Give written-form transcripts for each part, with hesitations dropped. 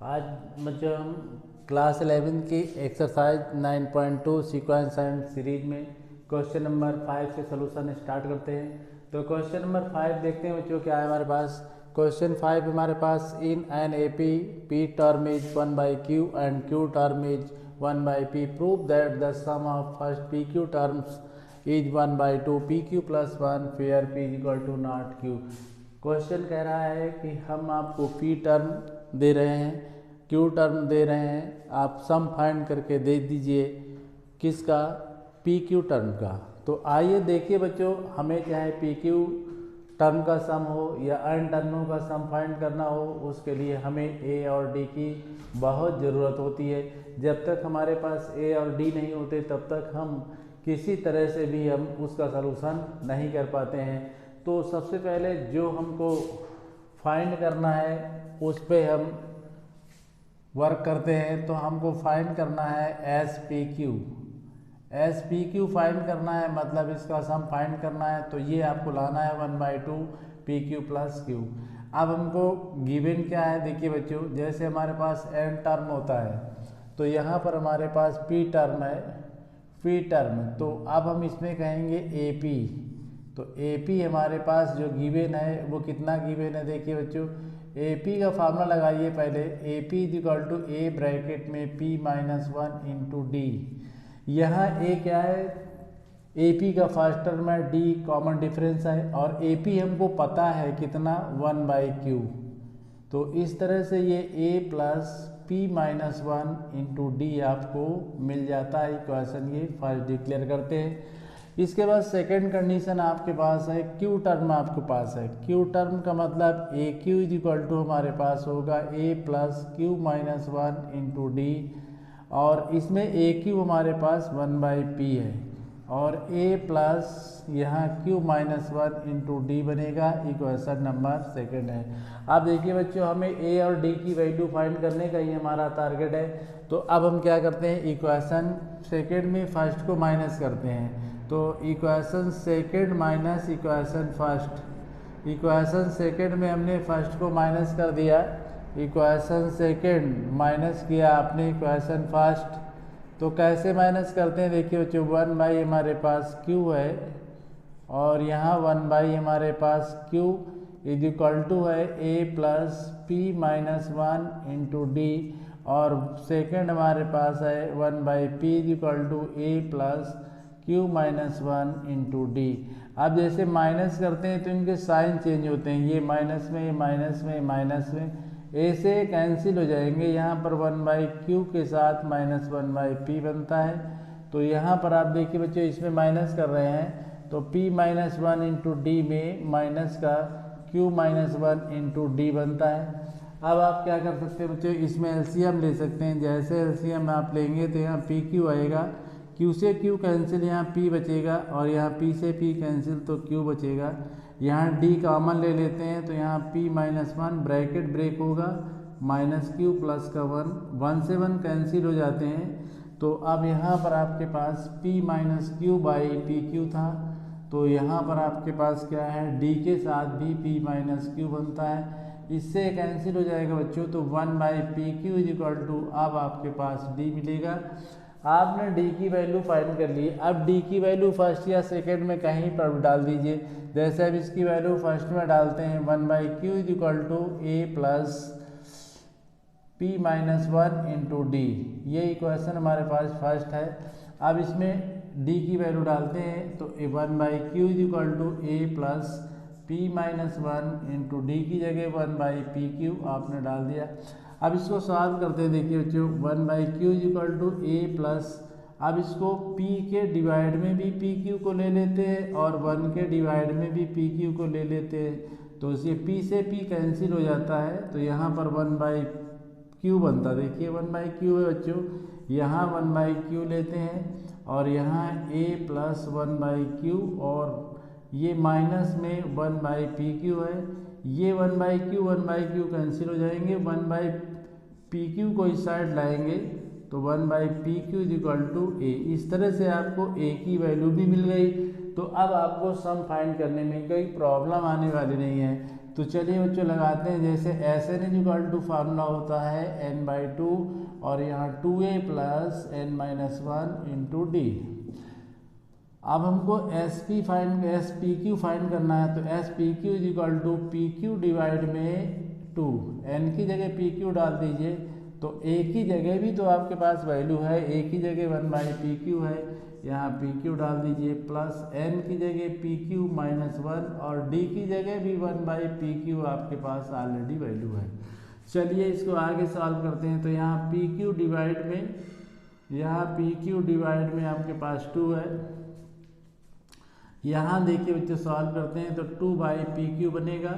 आज बच्चों हम क्लास 11 की एक्सरसाइज 9.2 सीक्वेंस एंड सीरीज में क्वेश्चन नंबर 5 से सलूशन स्टार्ट करते हैं। तो क्वेश्चन नंबर 5 देखते हैं बच्चों क्या है हमारे पास। क्वेश्चन 5 हमारे पास in an A P term is 1/q and q term is 1/p। Prove that the sum of first P Q terms is 1/2 pq + 1 where p = not q। Question कह रहा है कि हम आपको p टर्म दे रहे हैं, q टर्म दे रहे हैं, आप सम फाइंड करके दे दीजिए किसका, पी क्यू टर्म का। तो आइए देखिए बच्चों, हमें चाहे पी क्यू टर्म का सम हो या अन्य टर्मों का सम फाइंड करना हो, उसके लिए हमें ए और डी की बहुत ज़रूरत होती है। जब तक हमारे पास ए और डी नहीं होते तब तक हम किसी तरह से भी हम उसका सलूशन नहीं कर पाते हैं। तो सबसे पहले जो हमको फाइंड करना है उस पे हम वर्क करते हैं। तो हमको फाइंड करना है एस पी क्यू फाइंड करना है, मतलब इसका सम फाइंड करना है। तो ये आपको लाना है 1/2 पी क्यू + q। अब हमको गिवन क्या है, देखिए बच्चों, जैसे हमारे पास n टर्म होता है तो यहाँ पर हमारे पास p टर्म है, p टर्म। तो अब हम इसमें कहेंगे AP। तो AP हमारे पास जो गिवन है वो कितना गिवन है, देखिए बच्चों, AP का फार्मूला लगाइए पहले। AP = A ब्रैकेट में P - 1 × D। यहाँ A क्या है, AP का फर्स्ट टर्म है, D कॉमन डिफरेंस है, और AP हमको पता है कितना, 1/q। तो इस तरह से ये A + P - 1 × D आपको मिल जाता है इक्वेशन। ये फर्स्ट डिक्लेयर करते हैं। इसके बाद सेकंड कंडीशन आपके पास है, क्यू टर्म आपके पास है। क्यू टर्म का मतलब AQ = हमारे पास होगा A + Q - 1 × D, और इसमें AQ हमारे पास 1/p है और A प्लस यहाँ Q - 1 × D बनेगा। इक्वेशन नंबर सेकंड है। अब देखिए बच्चों, हमें A और D की वैल्यू फाइंड करने का ही हमारा टारगेट है। तो अब हम क्या करते हैं, इक्वेशन सेकंड में फर्स्ट को माइनस करते हैं। तो equation second minus equation first, equation second में हमने फर्स्ट को माइनस कर दिया, इक्वेशन सेकंड माइनस किया आपने इक्वेशन फर्स्ट। तो कैसे माइनस करते हैं, देखिए बच्चों, 1/, हमारे पास q है और यहाँ 1/, हमारे पास q = है A + P - 1 × D, और सेकंड हमारे पास है 1/p = A + Q - 1 × D। अब जैसे माइनस करते हैं तो इनके साइन चेंज होते हैं, ये माइनस में, माइनस में, माइनस में, ए से कैंसिल हो जाएंगे। यहाँ पर 1/q के साथ -1/p बनता है। तो यहाँ पर आप देखिए बच्चों, इसमें माइनस कर रहे हैं तो P - 1 × D में माइनस का Q - 1 × D बनता है। अब आप क्या कर सकते हैं बच्चों, इसमें एलसीएम ले सकते हैं। जैसे एलसीएम आप लेंगे तो यहाँ PQ आएगा, Q से Q कैंसिल, यहाँ P बचेगा, और यहाँ P से P कैंसिल तो Q बचेगा। यहाँ D कॉमन ले लेते हैं तो यहाँ P - 1 ब्रैकेट ब्रेक होगा, -q + का 1 से 1 कैंसिल हो जाते हैं। तो अब यहाँ पर आपके पास P - q/PQ था, तो यहाँ पर आपके पास क्या है, D के साथ भी P - q बनता है, इससे कैंसिल हो जाएगा बच्चों। तो 1/PQ = अब आपके पास D मिलेगा। आपने D की वैल्यू फाइंड कर ली। अब D की वैल्यू फर्स्ट या सेकंड में कहीं पर डाल दीजिए। जैसे अब इसकी वैल्यू फर्स्ट में डालते हैं, 1/q = A + P - 1 × D। ये इक्वेशन हमारे पास फर्स्ट है। अब इसमें D की वैल्यू डालते हैं तो 1/q = A + P - 1 × D की जगह 1/PQ आपने डाल दिया। अब इसको सॉल्व करते हैं, देखिए बच्चों, 1/q = A + अब इसको P के डिवाइड में भी PQ को ले लेते हैं और 1 के डिवाइड में भी PQ को ले लेते हैं। तो इसे P से P कैंसिल हो जाता है, तो यहाँ पर 1/q बनता, देखिए 1/q है बच्चों, यहाँ 1/q लेते हैं और यहाँ A + 1/q, और ये माइनस में 1/PQ है, ये 1/q कैंसिल हो जाएंगे, 1/PQ को इस साइड लाएंगे तो 1/PQ = A। इस तरह से आपको A की वैल्यू भी मिल गई। तो अब आपको सम फाइंड करने में कोई प्रॉब्लम आने वाली नहीं है, तो चलिए बच्चों लगाते हैं। जैसे Sn = फार्मूला होता है n/2 और यहाँ 2a + n-1 इंटू डी। अब हमको SPQ फाइंड करना है, तो SPQ = PQ डिवाइड में 2, n की जगह PQ डाल दीजिए। तो a की जगह भी तो आपके पास वैल्यू है, a की जगह 1/PQ है, यहाँ PQ डाल दीजिए, प्लस n की जगह PQ - 1 और d की जगह भी 1/PQ आपके पास ऑलरेडी वैल्यू है। चलिए इसको आगे सॉल्व करते हैं। तो यहाँ PQ डिवाइड में आपके पास 2 है। यहाँ देखिए बच्चों सॉल्व करते हैं तो 2/PQ बनेगा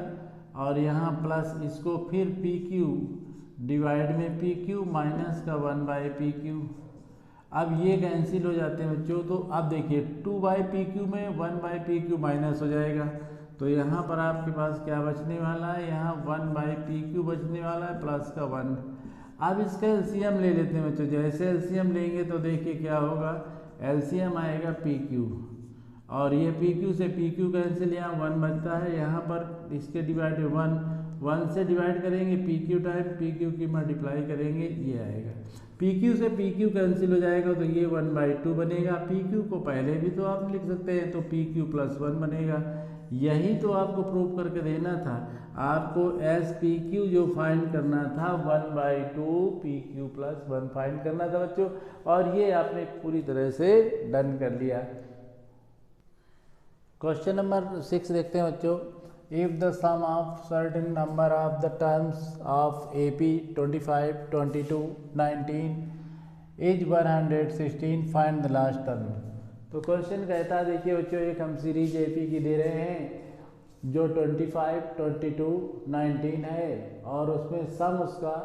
और यहाँ प्लस इसको फिर PQ डिवाइड में PQ माइनस का 1/PQ। अब ये कैंसिल हो जाते हैं बच्चों। तो अब देखिए 2/PQ में 1/PQ माइनस हो जाएगा, तो यहाँ पर आपके पास क्या बचने वाला है, यहाँ 1/PQ बचने वाला है प्लस का 1। अब इसका एलसीएम ले लेते हैं बच्चों। जैसे एलसीएम लेंगे तो देखिए क्या होगा, एलसीएम आएगा PQ और ये PQ से PQ कैंसिल, यहाँ 1 बचता है। यहाँ पर इसके डिवाइड 1 से डिवाइड करेंगे PQ टाइम PQ की मल्टीप्लाई करेंगे, ये आएगा। PQ से PQ कैंसिल हो जाएगा तो ये 1/2 बनेगा। PQ को पहले भी तो आप लिख सकते हैं, तो PQ + 1 बनेगा। यही तो आपको प्रूव करके देना था। आपको SPQ जो फाइंड करना था 1/2 PQ + 1 फाइंड करना था बच्चों, और ये आपने पूरी तरह से डन कर लिया। क्वेश्चन नंबर 6 देखते हैं बच्चों। If the sum of certain number of the terms of AP 25, 22, 19 is 116, find the last term। तो क्वेश्चन कहता है, देखिए बच्चों एक हम सीरीज AP की दे रहे हैं जो 25, 22, 19 है और उसमें सम उसका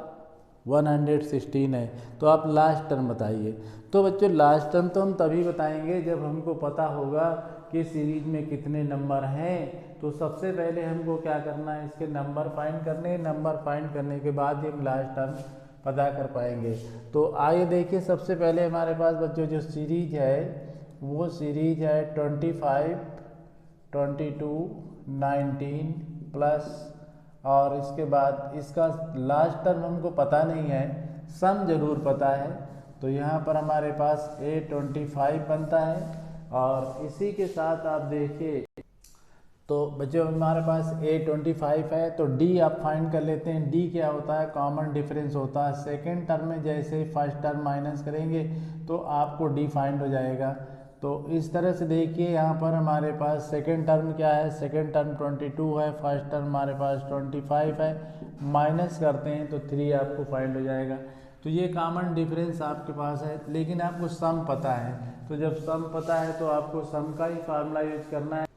116 है। तो आप लास्ट टर्म बताइए। तो बच्चों लास्ट टर्म तो हम तभी बताएंगे जब हमको पता होगा कि सीरीज में कितने नंबर हैं। तो सबसे पहले हमको क्या करना है, इसके नंबर फाइंड करने, नंबर फाइंड करने के बाद ही हम लास्ट टर्म पता कर पाएंगे। तो आइए देखिए, सबसे पहले हमारे पास बच्चों जो सीरीज है वो सीरीज है 25, 22, 19 प्लस, और इसके बाद इसका लास्ट टर्म हमको पता नहीं है, सम जरूर पता है। तो यहाँ पर हमारे पास A25 बनता है और इसी के साथ आप देखिए तो बच्चों हमारे पास A25 है, तो D आप फाइंड कर लेते हैं। D क्या होता है, कॉमन डिफरेंस होता है। सेकेंड टर्म में जैसे फर्स्ट टर्म माइनस करेंगे तो आपको D फाइंड हो जाएगा। तो इस तरह से देखिए यहाँ पर हमारे पास सेकेंड टर्म क्या है, सेकेंड टर्म 22 है, फर्स्ट टर्म हमारे पास 25 है, माइनस करते हैं तो 3 आपको फाइंड हो जाएगा। तो ये कॉमन डिफरेंस आपके पास है, लेकिन आपको सम पता है। तो जब सम पता है तो आपको सम का ही फार्मूला यूज करना है।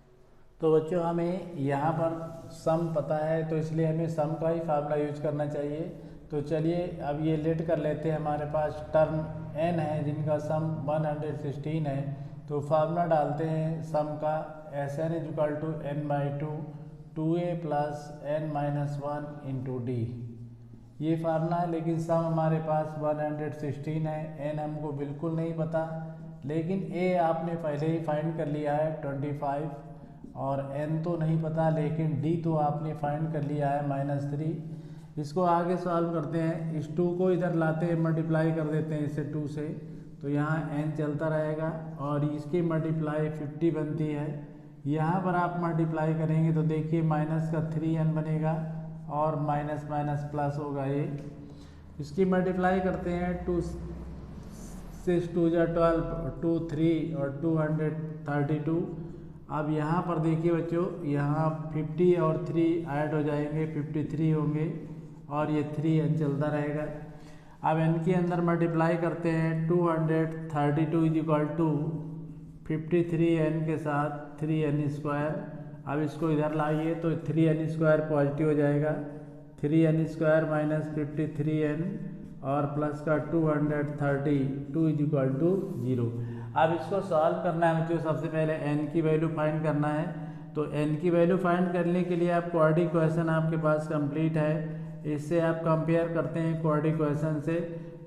तो बच्चों हमें यहाँ पर सम पता है तो इसलिए हमें सम का ही फार्मूला यूज करना चाहिए। तो चलिए अब ये लेट कर लेते हैं। हमारे पास टर्म n है जिनका सम 116 है, तो फार्मूला डालते हैं सम का, Sn = n/2 2a + n-1 into D. ये फार्मूला है, लेकिन सम हमारे पास 116 है, n हमको बिल्कुल नहीं पता, लेकिन a आपने पहले ही फाइंड कर लिया है 25, और n तो नहीं पता, लेकिन d तो आपने फाइंड कर लिया है -3। इसको आगे सॉल्व करते हैं। इस 2 को इधर लाते हैं, मल्टीप्लाई कर देते हैं इसे 2 से, तो यहाँ n चलता रहेगा और इसकी मल्टीप्लाई 50 बनती है। यहाँ पर आप मल्टीप्लाई करेंगे तो देखिए माइनस का 3n बनेगा और माइनस माइनस प्लस होगा ये। इसकी मल्टीप्लाई करते हैं 2 6 2 12 2 3 और 232। अब यहाँ पर देखिए बच्चों, यहाँ 50 और 3 ऐड हो जाएंगे, 53 होंगे और ये 3n चलता रहेगा। अब n के अंदर मल्टीप्लाई करते हैं 232 = 53n के साथ 3n²। अब इसको इधर लाइए तो 3n² पॉजिटिव हो जाएगा, 3n² माइनस 53n और प्लस का 232 = 0। अब इसको सॉल्व करना है बच्चों। सबसे पहले n की वैल्यू फाइंड करना है। तो n की वैल्यू फाइंड करने के लिए आप क्वाड्रेटिक इक्वेशन आपके पास कंप्लीट है, इससे आप कंपेयर करते हैं क्वाड्रेटिक इक्वेशन से।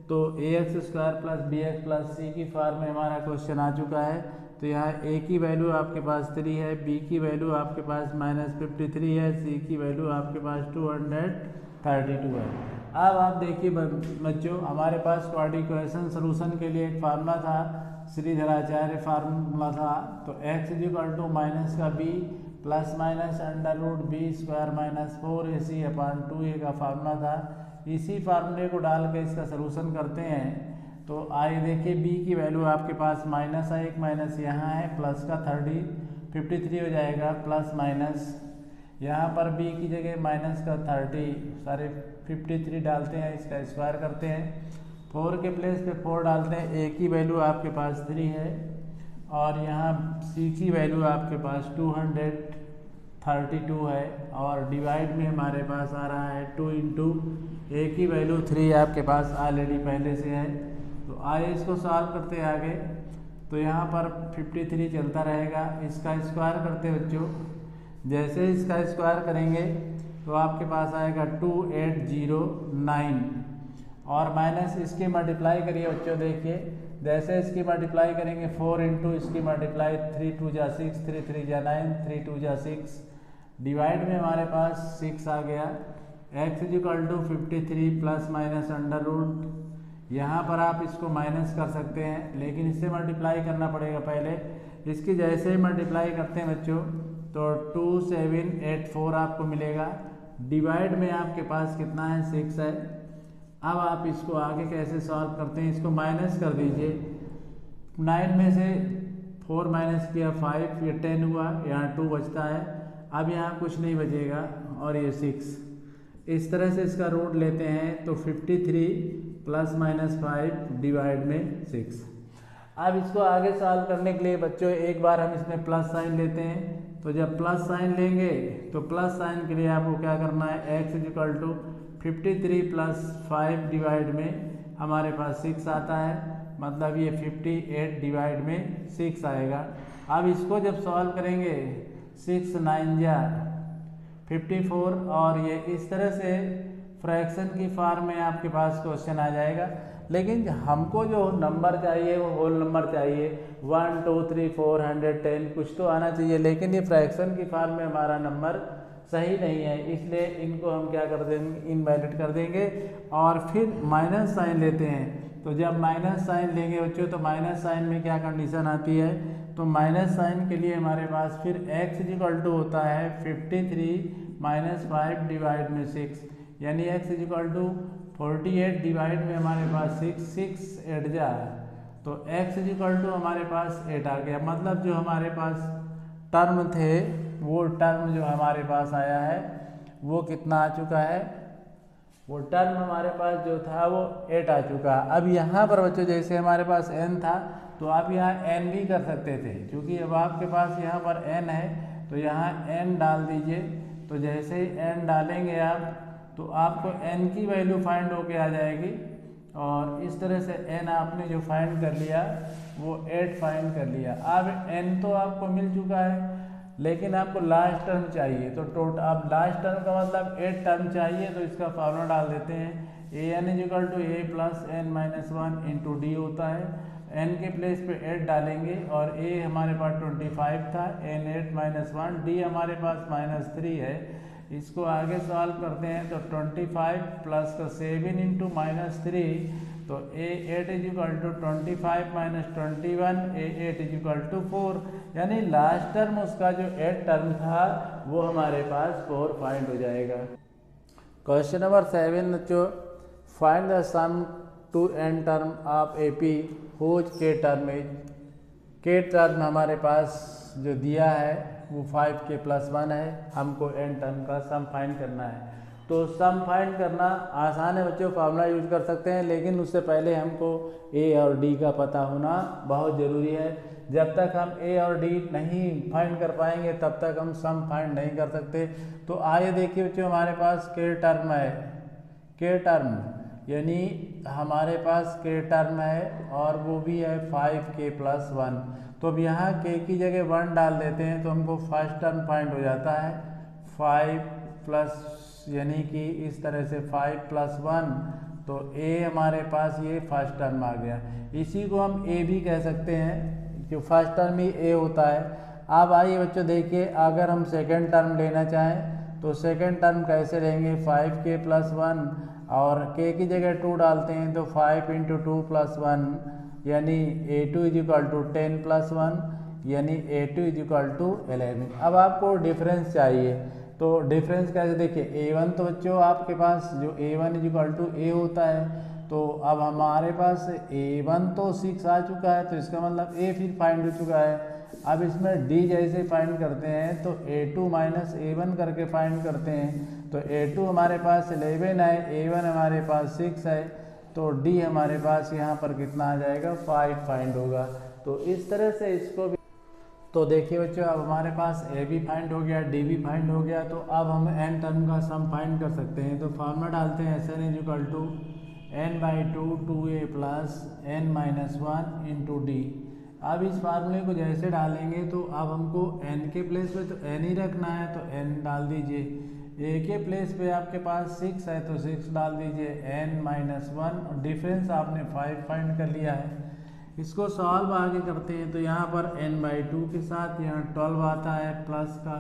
तो ax² + bx + c की फॉर्म में हमारा क्वेश्चन आ चुका है। तो यहाँ a की वैल्यू आपके पास 3 है, b की वैल्यू आपके पास -53 है, c की वैल्यू आपके पास 232 है। अब आप देखिए बच्चों, हमारे पास क्वाड्रेटिक इक्वेशन सॉल्यूशन के लिए एक फार्मूला था, श्रीधराचार्य फार्मूला था। तो x = माइनस का b plus minus √b² - 4ac/2a का फार्मूला था। इसी फार्मूले को डाल के इसका सलूशन करते हैं। तो आइए देखिए, b की वैल्यू आपके पास माइनस है, एक माइनस यहाँ है, प्लस का 53 हो जाएगा, प्लस माइनस यहाँ पर b की जगह माइनस का 53 डालते हैं, इसका स्क्वायर करते हैं, 4 के प्लेस पे 4 डालते हैं, a की वैल्यू आपके पास 3 है और यहाँ c की वैल्यू आपके पास 232 है और डिवाइड में हमारे पास आ रहा है 2 इंटू a की वैल्यू 3 आपके पास ऑलरेडी पहले से है। तो आइए इसको सॉल्व करते हैं आगे। तो यहाँ पर 53 चलता रहेगा, इसका स्क्वायर करते बच्चों, जैसे इसका स्क्वायर करेंगे तो आपके पास आएगा 2809 और माइनस इसकी मल्टीप्लाई करिए बच्चों। देखिए जैसे इसकी मल्टीप्लाई करेंगे 4 इंटू इसकी मल्टीप्लाई 3 2 जा 6, 3 3 जा 9, 3 2 जा 6, डिवाइड में हमारे पास 6 आ गया। x = 53 plus minus under root, यहाँ पर आप इसको माइनस कर सकते हैं लेकिन इससे मल्टीप्लाई करना पड़ेगा पहले। इसकी जैसे ही मल्टीप्लाई करते हैं बच्चों तो 2784 आपको मिलेगा। डिवाइड में आपके पास कितना है, 6 है। अब आप इसको आगे कैसे सॉल्व करते हैं, इसको माइनस कर दीजिए। 9 में से 4 माइनस किया 5, ये 10 हुआ, यहाँ 2 बचता है, अब यहाँ कुछ नहीं बचेगा और ये 6। इस तरह से इसका रूट लेते हैं तो 53 प्लस माइनस 5 डिवाइड में 6। अब इसको आगे सॉल्व करने के लिए बच्चों एक बार हम इसमें प्लस साइन लेते हैं। तो जब प्लस साइन लेंगे तो प्लस साइन के लिए आपको क्या करना है, x = 53 प्लस 5 डिवाइड में हमारे पास 6 आता है, मतलब ये 58 डिवाइड में 6 आएगा। अब इसको जब सॉल्व करेंगे 6 9 जा 54 और ये इस तरह से फ्रैक्शन की फॉर्म में आपके पास क्वेश्चन आ जाएगा। लेकिन हमको जो नंबर चाहिए वो होल नंबर चाहिए, 1 2 3 4 110 कुछ तो आना चाहिए, लेकिन ये फ्रैक्शन की फॉर्म में हमारा नंबर सही नहीं है, इसलिए इनको हम क्या कर देंगे, इनवैलिड कर देंगे और फिर माइनस साइन लेते हैं। तो जब माइनस साइन लेंगे बच्चों तो माइनस साइन में क्या कंडीशन आती है, तो माइनस साइन के लिए हमारे पास फिर x = होता है 53 - 5 डिवाइड में 6, यानी x = 48 डिवाइड में हमारे पास 6 8 जा, तो x = हमारे पास 8 आ गया। मतलब जो हमारे पास टर्म थे वो टर्म जो हमारे पास आया है वो कितना आ चुका है, वो टर्म हमारे पास जो था वो 8 आ चुका। अब यहाँ पर बच्चों जैसे हमारे पास n था तो आप यहाँ n भी कर सकते थे, क्योंकि अब आपके पास यहाँ पर n है तो यहाँ n डाल दीजिए। तो जैसे ही n डालेंगे आप तो आपको n की वैल्यू फाइंड होके आ जाएगी और इस तरह से n आपने जो फाइंड कर लिया वो 8 फाइंड कर लिया। अब n तो आपको मिल चुका है लेकिन आपको लास्ट टर्म चाहिए, तो अब लास्ट टर्म का मतलब 8 टर्म चाहिए, तो इसका फॉर्मूला डाल देते हैं। an = a + n - 1 × d होता है, n के प्लेस पे 8 डालेंगे और a हमारे पास 25 था, n 8 - 1, d हमारे पास -3 है। इसको आगे सॉल्व करते हैं तो 25 प्लस का 7 × -3, तो a8 = 25 - 21, a8 = 4, यानी लास्ट टर्म उसका जो 8 टर्म था वो हमारे पास 4 फाइंड हो जाएगा। क्वेश्चन नंबर 7 बच्चों, find the sum to n term of AP whose K term हमारे पास जो दिया है वो 5k + 1 है, हमको n टर्म का सम फाइंड करना है। तो सम फाइंड करना आसान है बच्चों, फार्मूला यूज कर सकते हैं, लेकिन उससे पहले हमको a और d का पता होना बहुत ज़रूरी है। जब तक हम a और d नहीं फाइंड कर पाएंगे तब तक हम सम फाइंड नहीं कर सकते। तो आइए देखिए बच्चों, हमारे पास k टर्म है, k टर्म यानी हमारे पास k टर्म है और वो भी है 5k + 1। तो अब यहाँ k की जगह 1 डाल देते हैं तो हमको फर्स्ट टर्म फाइंड हो जाता है 5 प्लस, यानी कि इस तरह से 5 + 1, तो a हमारे पास ये फर्स्ट टर्म आ गया। इसी को हम a भी कह सकते हैं, जो फर्स्ट टर्म ही ए होता है। अब आइए बच्चों देखिए, अगर हम सेकेंड टर्म लेना चाहें तो सेकेंड टर्म कैसे लेंगे, 5k + 1 और k की जगह 2 डालते हैं तो 5 × 2 + 1 यानी a2 = 10 + 1 यानी a2 = 11। अब आपको डिफरेंस चाहिए तो डिफरेंस कैसे, देखिए a1 तो बच्चों आपके पास जो a1 = a होता है, तो अब हमारे पास a1 तो 6 आ चुका है, तो इसका मतलब a फिर फाइंड हो चुका है। अब इसमें d जैसे फाइंड करते हैं तो a2 - a1 करके फाइंड करते हैं, तो a2 हमारे पास 11 है, a1 हमारे पास 6 है, तो d हमारे पास यहाँ पर कितना आ जाएगा, 5 फाइंड होगा। तो इस तरह से इसको भी, तो देखिए बच्चों अब हमारे पास a भी फाइंड हो गया, d भी फाइंड हो गया, तो अब हम n टर्म का सम फाइंड कर सकते हैं। तो फॉर्मूला डालते हैं Sn = n/2 2a + n - 1 × d। अब इस फार्मूले को जैसे डालेंगे तो अब हमको n के प्लेस पे तो n ही रखना है, तो n डाल दीजिए। a के प्लेस पे आपके पास 6 है तो 6 डाल दीजिए, n - 1 और डिफरेंस आपने 5 फाइंड कर लिया है। इसको सॉल्व आगे करते हैं तो यहाँ पर n/2 के साथ यहाँ 12 आता है प्लस का,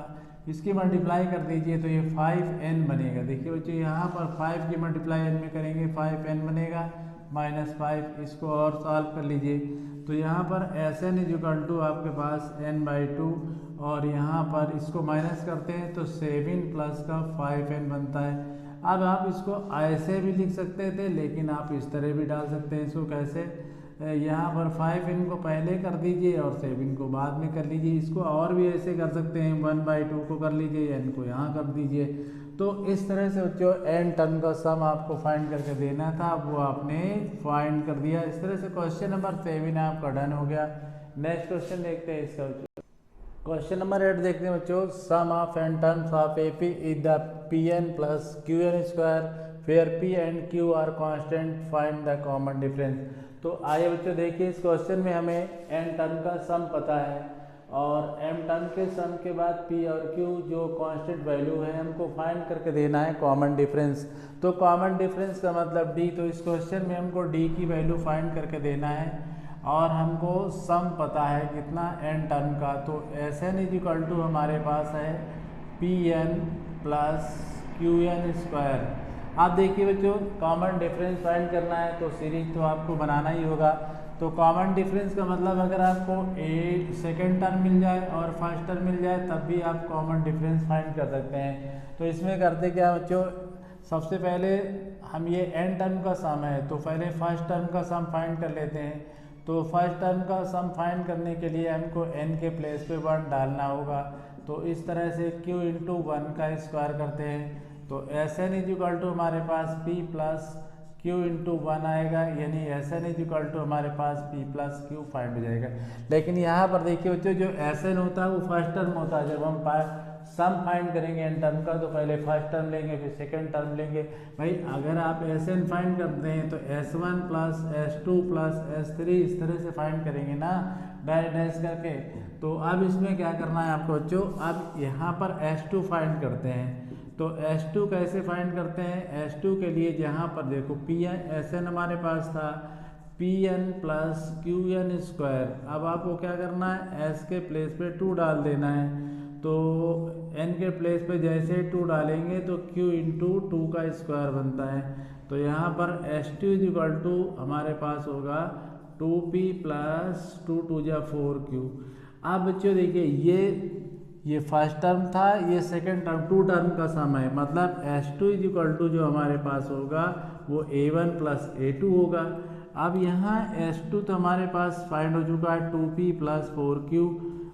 इसकी मल्टीप्लाई कर दीजिए तो ये 5n बनेगा। देखिए बच्चों यहाँ पर 5 की मल्टीप्लाई n में करेंगे 5n बनेगा -5, इसको और सॉल्व कर लीजिए तो यहाँ पर Sn = आपके पास n/2 और यहाँ पर इसको माइनस करते हैं तो 7 प्लस का 5n बनता है। अब आप इसको ऐसे भी लिख सकते थे, लेकिन आप इस तरह भी डाल सकते हैं। इसको कैसे, यहाँ पर 5n को पहले कर दीजिए और 7 को बाद में कर लीजिए। इसको और भी ऐसे कर सकते हैं, 1/2 को कर लीजिए, n को यहाँ कर दीजिए। तो इस तरह से बच्चों n टर्म का सम आपको फाइंड करके देना था, वो आपने फाइंड कर दिया। इस तरह से क्वेश्चन नंबर 7 आपका डन हो गया। नेक्स्ट क्वेश्चन देखते हैं इसका बच्चों। क्वेश्चन नंबर 8 देखते हैं बच्चों, sum of n terms of AP is the Pn + Qn² where P and Q are constant, find the common difference। तो आइए बच्चों देखिए, इस क्वेश्चन में हमें n टर्म का सम पता है और m टर्म के सम के बाद p और q जो कांस्टेंट वैल्यू है हमको फाइंड करके देना है कॉमन डिफरेंस। तो कॉमन डिफरेंस का मतलब d, तो इस क्वेश्चन में हमको d की वैल्यू फाइंड करके देना है और हमको सम पता है कितना n टर्म का। तो Sn = हमारे पास है Pn + Qn²। आप देखिए बच्चों कॉमन डिफरेंस फाइंड करना है तो सीरीज तो आपको बनाना ही होगा। तो कॉमन डिफरेंस का मतलब अगर आपको सेकेंड टर्म मिल जाए और फर्स्ट टर्म मिल जाए तब भी आप कॉमन डिफरेंस फाइंड कर सकते हैं। तो इसमें करते क्या बच्चों, सबसे पहले हम ये n टर्म का सम है तो पहले फर्स्ट टर्म का सम फाइंड कर लेते हैं। तो फर्स्ट टर्म का सम फाइंड करने के लिए हमको n के प्लेस पे 1 डालना होगा। तो इस तरह से q × 1 का स्क्वायर करते हैं तो Sn = हमारे पास P + Q × 1 आएगा, यानी Sn = हमारे पास P + Q फाइंड हो जाएगा। लेकिन यहाँ पर देखिए बच्चों जो Sn होता है वो फर्स्ट टर्म होता है। जब हम सम फाइंड करेंगे n टर्म का तो पहले फर्स्ट टर्म लेंगे फिर सेकंड टर्म लेंगे। भाई अगर आप Sn फाइंड करते हैं तो S1 + S2 + S3 इस तरह से फाइंड करेंगे ना, डैश करके। तो अब इसमें क्या करना है आपको बच्चों, अब यहाँ पर S2 फाइंड करते हैं। तो S2 कैसे फाइंड करते हैं, S2 के लिए जहाँ पर देखो Sn हमारे पास था Pn + Qn²। अब आपको क्या करना है, S के प्लेस पे 2 डाल देना है। तो n के प्लेस पे जैसे 2 डालेंगे तो Q × 2 का स्क्वायर बनता है। तो यहाँ पर S2 = हमारे पास होगा 2P + 2 × 2 = 4Q। अब बच्चों देखिए ये फर्स्ट टर्म था, ये सेकंड टर्म 2 टर्म का सम है, मतलब S2 = जो हमारे पास होगा वो A1 + A2 होगा। अब यहाँ S2 तो हमारे पास फाइंड हो चुका है 2P + 4Q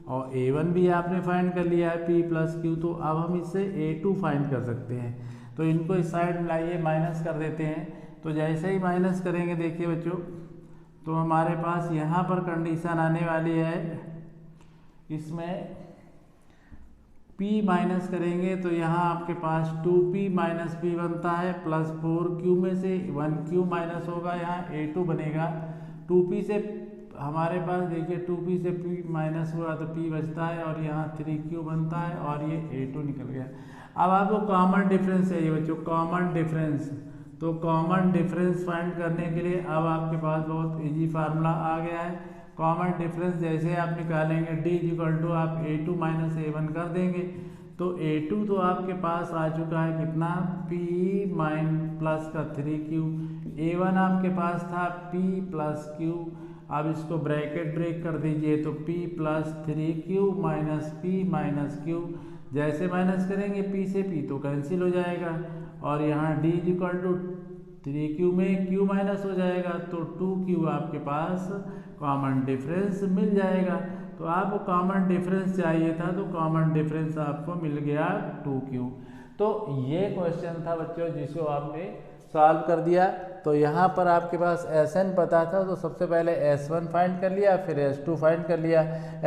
और A1 भी आपने फाइंड कर लिया है P + Q। तो अब हम इससे A2 फाइंड कर सकते हैं। तो इनको इस साइड में लाइए, माइनस कर देते हैं। तो जैसे ही माइनस करेंगे देखिए बच्चों तो हमारे पास यहाँ पर कंडीशन आने वाली है, इसमें P माइनस करेंगे तो यहाँ आपके पास 2P - P बनता है प्लस 4Q में से 1Q माइनस होगा, यहाँ A2 बनेगा। 2P से हमारे पास देखिए 2P से P माइनस हुआ तो P बचता है और यहाँ 3Q बनता है और ये A2 निकल गया। अब आपको कॉमन डिफरेंस चाहिए बच्चों, कॉमन डिफरेंस। तो कॉमन डिफरेंस फाइंड करने के लिए अब आपके पास बहुत इजी फार्मूला आ गया है। कॉमन डिफरेंस जैसे आप निकालेंगे d इक्वल टू आप a2 माइनस a1 कर देंगे, तो a2 तो आपके पास आ चुका है कितना p माइन प्लस का 3q, a1 आपके पास था p प्लस q। अब इसको ब्रैकेट ब्रेक कर दीजिए तो p plus 3q minus p minus q, जैसे माइनस करेंगे p से p तो कैंसिल हो जाएगा, और यहाँ d इक्वल टू 3q में q माइनस हो जाएगा तो 2q आपके पास कॉमन डिफरेंस मिल जाएगा। तो आपको कॉमन डिफरेंस चाहिए था तो कॉमन डिफरेंस आपको मिल गया 2q। तो ये क्वेश्चन था बच्चों जिसको आपने सॉल्व कर दिया। तो यहाँ पर आपके पास Sn पता था तो सबसे पहले S1 फाइंड कर लिया, फिर S2 फाइंड कर लिया।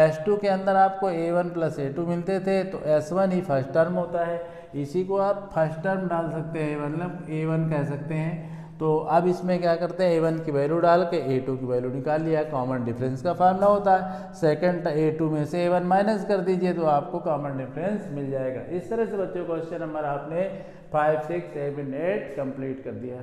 S2 के अंदर आपको A1 प्लस A2 मिलते थे तो S1 ही फर्स्ट टर्म होता है, इसी को आप फर्स्ट टर्म डाल सकते हैं, मतलब A1 कह सकते हैं। तो अब इसमें क्या करते हैं, A1 की वैल्यू डाल के A2 की वैल्यू निकाल लिया, कॉमन डिफरेंस का फार्मूला होता है। सेकंड A2 में से A1 माइनस कर दीजिए तो आपको कॉमन डिफरेंस मिल जाएगा। इस तरह से बच्चों क्वेश्चन नंबर आपने 5, 6, 7, 8 कंप्लीट कर दिया।